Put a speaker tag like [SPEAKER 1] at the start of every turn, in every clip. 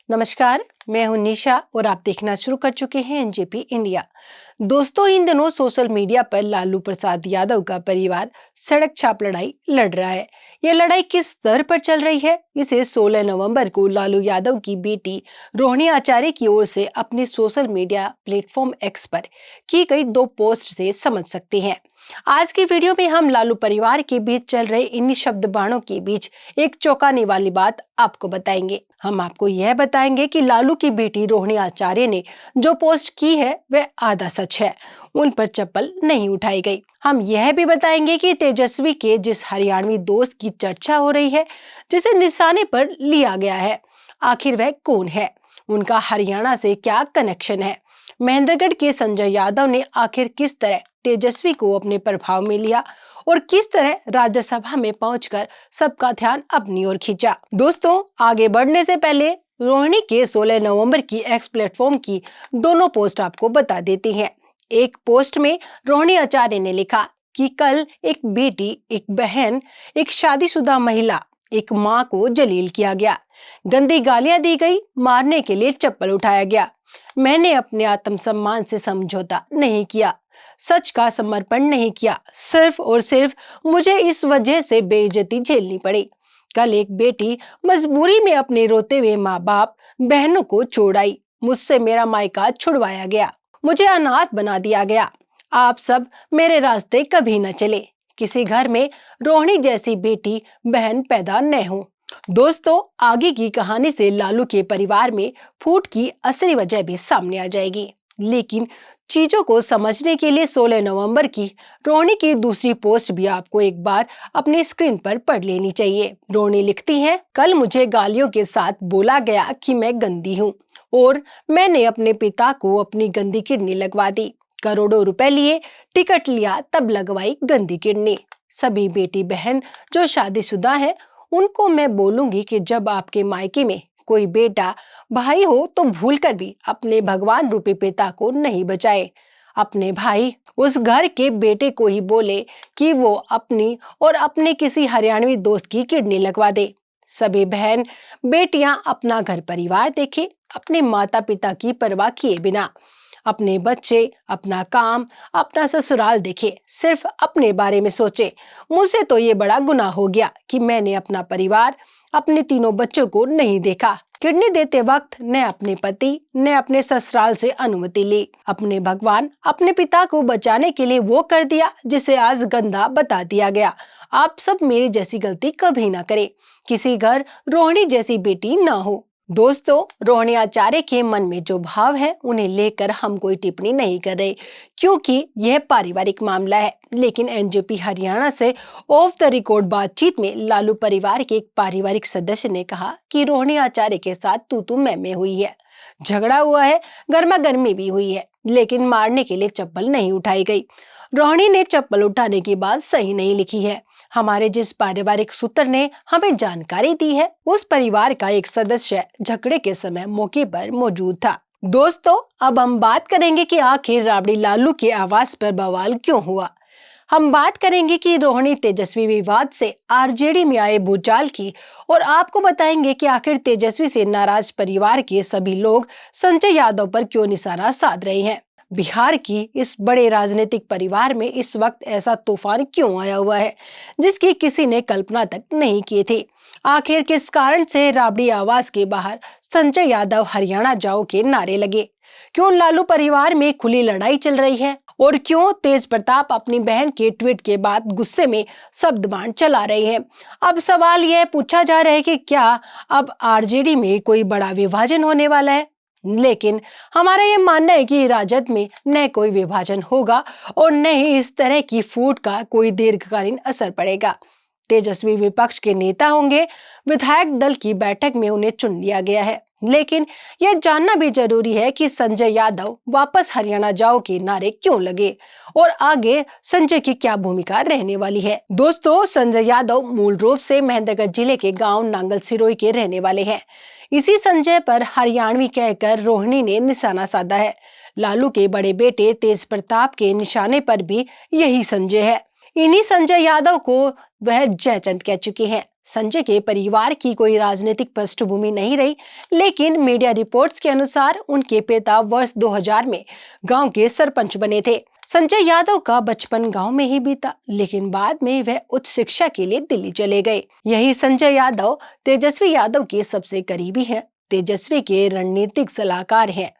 [SPEAKER 1] नमस्कार, मैं हूं निशा और आप देखना शुरू कर चुके हैं एनजेपी इंडिया। दोस्तों, इन दिनों सोशल मीडिया पर लालू प्रसाद यादव का परिवार सड़क छाप लड़ाई लड़ रहा है। यह लड़ाई किस स्तर पर चल रही है, इसे 16 नवंबर को लालू यादव की बेटी रोहिणी आचार्य की ओर से अपने सोशल मीडिया प्लेटफॉर्म एक्स पर की गई 2 पोस्ट से समझ सकते हैं। आज की वीडियो में हम लालू परिवार के बीच चल रहे इन शब्द बाणों के बीच एक चौंकाने वाली बात आपको बताएंगे। हम आपको यह बताएंगे कि लालू की बेटी रोहिणी आचार्य ने जो पोस्ट की है वह आधा सच है, उन पर चप्पल नहीं उठाई गई। हम यह भी बताएंगे कि तेजस्वी के जिस हरियाणवी दोस्त की चर्चा हो रही है, जिसे निशाने पर लिया गया है, आखिर वह कौन है, उनका हरियाणा से क्या कनेक्शन है। महेंद्रगढ़ के संजय यादव ने आखिर किस तरह तेजस्वी को अपने प्रभाव में लिया और किस तरह राज्यसभा में पहुंचकर सबका ध्यान अपनी ओर खींचा। दोस्तों, आगे बढ़ने से पहले रोहिणी के 16 नवंबर की एक्स प्लेटफॉर्म की दोनों पोस्ट आपको बता देती हैं। एक पोस्ट में रोहिणी आचार्य ने लिखा कि कल एक बेटी, एक बहन, एक शादीशुदा महिला, एक माँ को जलील किया गया, गंदी गालियां दी गई, मारने के लिए चप्पल उठाया गया। मैंने अपने आत्मसम्मान से समझौता नहीं किया, सच का समर्पण नहीं किया, सिर्फ और सिर्फ मुझे इस वजह से बेइज्जती झेलनी पड़ी। कल एक बेटी मजबूरी में अपने रोते हुए माँ बाप, बहनों को छोड़ आई, मुझसे मेरा मायका छुड़वाया गया, मुझे अनाथ बना दिया गया। आप सब मेरे रास्ते कभी न चले, किसी घर में रोहिणी जैसी बेटी बहन पैदा न हो। दोस्तों, आगे की कहानी से लालू के परिवार में फूट की असली वजह भी सामने आ जाएगी, लेकिन चीजों को समझने के लिए 16 नवंबर की रोहिणी की दूसरी पोस्ट भी आपको एक बार अपनी स्क्रीन पर पढ़ लेनी चाहिए। रोहिणी लिखती हैं, कल मुझे गालियों के साथ बोला गया कि मैं गंदी हूँ और मैंने अपने पिता को अपनी गंदी किडनी लगवा दी। करोड़ों रुपए लिए, टिकट लिया, तब लगवाई गंदी किडनी। सभी बेटी बहन जो शादीशुदा है उनको मैं बोलूंगी कि जब आपके मायके में कोई बेटा भाई हो तो भूलकर भी अपने भगवान रूपी पिता को नहीं बचाए। अपने भाई उस घर के बेटे को ही बोले कि वो अपनी और अपने किसी हरियाणवी दोस्त की किडनी लगवा दे। सभी बहन बेटियां अपना घर परिवार देखे, अपने माता पिता की परवाह किए बिना, अपने बच्चे, अपना काम, अपना ससुराल देखे, सिर्फ अपने बारे में सोचे। मुझसे तो ये बड़ा गुनाह हो गया कि मैंने अपना परिवार, अपने तीनों बच्चों को नहीं देखा। किडनी देते वक्त न अपने पति न अपने ससुराल से अनुमति ली। अपने भगवान, अपने पिता को बचाने के लिए वो कर दिया जिसे आज गंदा बता दिया गया। आप सब मेरी जैसी गलती कभी ना करें, किसी घर रोहिणी जैसी बेटी ना हो। दोस्तों, रोहिणी आचार्य के मन में जो भाव है उन्हें लेकर हम कोई टिप्पणी नहीं कर रहे, क्योंकि यह पारिवारिक मामला है। लेकिन एनजेपी हरियाणा से ऑफ द रिकॉर्ड बातचीत में लालू परिवार के एक पारिवारिक सदस्य ने कहा कि रोहिणी आचार्य के साथ तू मैं हुई है, झगड़ा हुआ है, गर्मा गर्मी भी हुई है, लेकिन मारने के लिए चप्पल नहीं उठाई गई। रोहिणी ने चप्पल उठाने की बात सही नहीं लिखी है। हमारे जिस पारिवारिक सूत्र ने हमें जानकारी दी है, उस परिवार का एक सदस्य झगड़े के समय मौके पर मौजूद था। दोस्तों, अब हम बात करेंगे कि आखिर राबड़ी लालू के आवास पर बवाल क्यों हुआ। हम बात करेंगे कि रोहिणी तेजस्वी विवाद से आरजेडी में आए भूचाल की, और आपको बताएंगे कि आखिर तेजस्वी से नाराज परिवार के सभी लोग संजय यादव पर क्यों निशाना साध रहे हैं। बिहार की इस बड़े राजनीतिक परिवार में इस वक्त ऐसा तूफान क्यों आया हुआ है जिसकी किसी ने कल्पना तक नहीं की थी। आखिर किस कारण से राबड़ी आवास के बाहर संजय यादव हरियाणा जाओ के नारे लगे, क्यों लालू परिवार में खुली लड़ाई चल रही है, और क्यों तेज प्रताप अपनी बहन के ट्वीट के बाद गुस्से में शब्द बाण चला रहे हैं। अब सवाल यह पूछा जा रहा है कि क्या अब आरजेडी में कोई बड़ा विभाजन होने वाला है। लेकिन हमारा ये मानना है कि राजद में न कोई विभाजन होगा और न ही इस तरह की फूट का कोई दीर्घकालीन असर पड़ेगा। तेजस्वी विपक्ष के नेता होंगे, विधायक दल की बैठक में उन्हें चुन लिया गया है, लेकिन यह जानना भी जरूरी है कि संजय यादव वापस हरियाणा जाओ के नारे क्यों लगे और आगे संजय की क्या भूमिका रहने वाली है। दोस्तों, संजय यादव मूल रूप से महेंद्रगढ़ जिले के गांव नांगल सिरोई के रहने वाले हैं। इसी संजय पर हरियाणवी कहकर रोहिणी ने निशाना साधा है। लालू के बड़े बेटे तेज प्रताप के निशाने पर भी यही संजय है। इन्हीं संजय यादव को वह जयचंद कह चुके हैं। संजय के परिवार की कोई राजनीतिक पृष्ठभूमि नहीं रही, लेकिन मीडिया रिपोर्ट्स के अनुसार उनके पिता वर्ष 2000 में गांव के सरपंच बने थे। संजय यादव का बचपन गांव में ही बीता, लेकिन बाद में वह उच्च शिक्षा के लिए दिल्ली चले गए। यही संजय यादव तेजस्वी यादव के सबसे करीबी हैं, तेजस्वी के रणनीतिक सलाहकार हैं।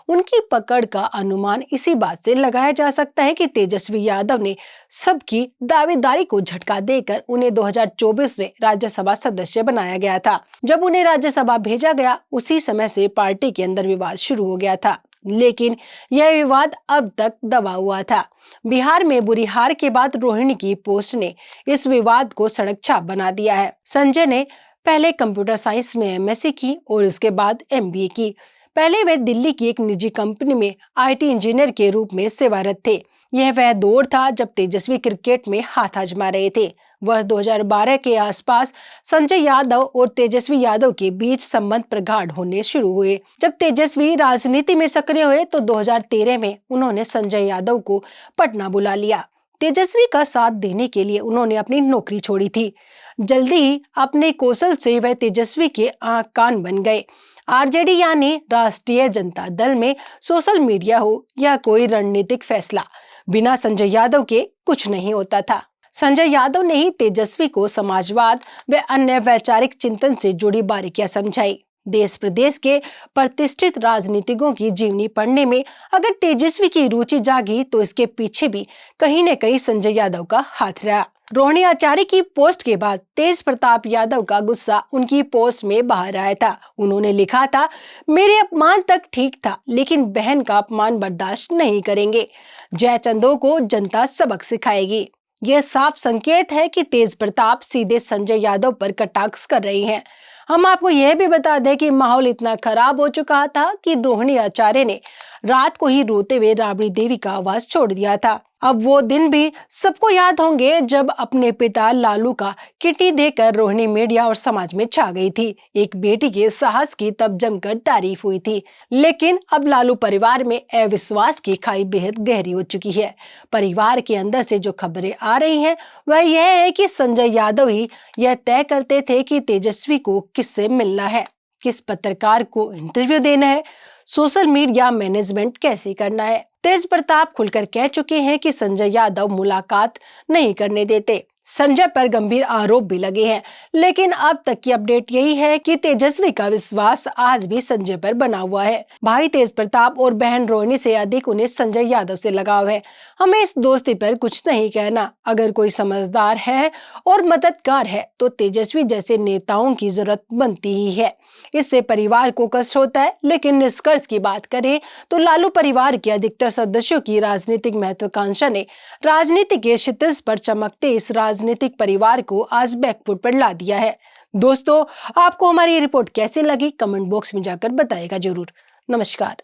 [SPEAKER 1] उनकी पकड़ का अनुमान इसी बात से लगाया जा सकता है कि तेजस्वी यादव ने सबकी दावेदारी को झटका देकर उन्हें 2024 में राज्यसभा सदस्य बनाया गया था। जब उन्हें राज्यसभा भेजा गया, उसी समय से पार्टी के अंदर विवाद शुरू हो गया था, लेकिन यह विवाद अब तक दबा हुआ था। बिहार में बुरी हार के बाद रोहिणी की पोस्ट ने इस विवाद को सड़क छाप बना दिया है। संजय ने पहले कंप्यूटर साइंस में एमएससी की और इसके बाद एमबीए की। पहले वे दिल्ली की एक निजी कंपनी में आईटी इंजीनियर के रूप में सेवारत थे। यह वह दौर था जब तेजस्वी क्रिकेट में हाथ आजमा रहे थे। वर्ष 2012 के आसपास संजय यादव और तेजस्वी यादव के बीच संबंध प्रगाढ़ होने शुरू हुए। जब तेजस्वी राजनीति में सक्रिय हुए तो 2013 में उन्होंने संजय यादव को पटना बुला लिया। तेजस्वी का साथ देने के लिए उन्होंने अपनी नौकरी छोड़ी थी। जल्दी ही अपने कौशल से वह तेजस्वी के आंख कान बन गए। आरजेडी यानी राष्ट्रीय जनता दल में सोशल मीडिया हो या कोई रणनीतिक फैसला, बिना संजय यादव के कुछ नहीं होता था। संजय यादव ने ही तेजस्वी को समाजवाद व अन्य वैचारिक चिंतन से जुड़ी बारीकियां समझाई। देश प्रदेश के प्रतिष्ठित राजनीतिकों की जीवनी पढ़ने में अगर तेजस्वी की रुचि जागी तो इसके पीछे भी कहीं न कहीं संजय यादव का हाथ रहा। रोहिणी आचार्य की पोस्ट के बाद तेज प्रताप यादव का गुस्सा उनकी पोस्ट में बाहर आया था। उन्होंने लिखा था, मेरे अपमान तक ठीक था, लेकिन बहन का अपमान बर्दाश्त नहीं करेंगे। जयचंदों को जनता सबक सिखाएगी। यह साफ संकेत है कि तेज प्रताप सीधे संजय यादव पर कटाक्ष कर रही हैं। हम आपको यह भी बता दें कि माहौल इतना खराब हो चुका था कि रोहिणी आचार्य ने रात को ही रोते हुए राबड़ी देवी का आवाज छोड़ दिया था। अब वो दिन भी सबको याद होंगे जब अपने पिता लालू का किटी देकर रोहिणी मीडिया और समाज में छा गई थी। एक बेटी के साहस की तब जमकर तारीफ हुई थी, लेकिन अब लालू परिवार में अविश्वास की खाई बेहद गहरी हो चुकी है। परिवार के अंदर से जो खबरें आ रही हैं वह यह है कि संजय यादव ही यह तय करते थे कि तेजस्वी को किससे मिलना है, किस पत्रकार को इंटरव्यू देना है, सोशल मीडिया मैनेजमेंट कैसे करना है। तेज प्रताप खुलकर कह चुके हैं कि संजय यादव मुलाकात नहीं करने देते। संजय पर गंभीर आरोप भी लगे हैं, लेकिन अब तक की अपडेट यही है कि तेजस्वी का विश्वास आज भी संजय पर बना हुआ है। भाई तेज प्रताप और बहन रोहिणी से अधिक उन्हें संजय यादव से लगाव है। हमें इस दोस्ती पर कुछ नहीं कहना। अगर कोई समझदार है और मददगार है तो तेजस्वी जैसे नेताओं की जरूरत बनती ही है। इससे परिवार को कष्ट होता है, लेकिन निष्कर्ष की बात करें तो लालू परिवार के अधिकतर सदस्यों की राजनीतिक महत्वाकांक्षा ने राजनीति के क्षितिज पर चमकते इस राजनीतिक परिवार को आज बैकफुट पर ला दिया है। दोस्तों, आपको हमारी ये रिपोर्ट कैसी लगी कमेंट बॉक्स में जाकर बताइएगा जरूर। नमस्कार।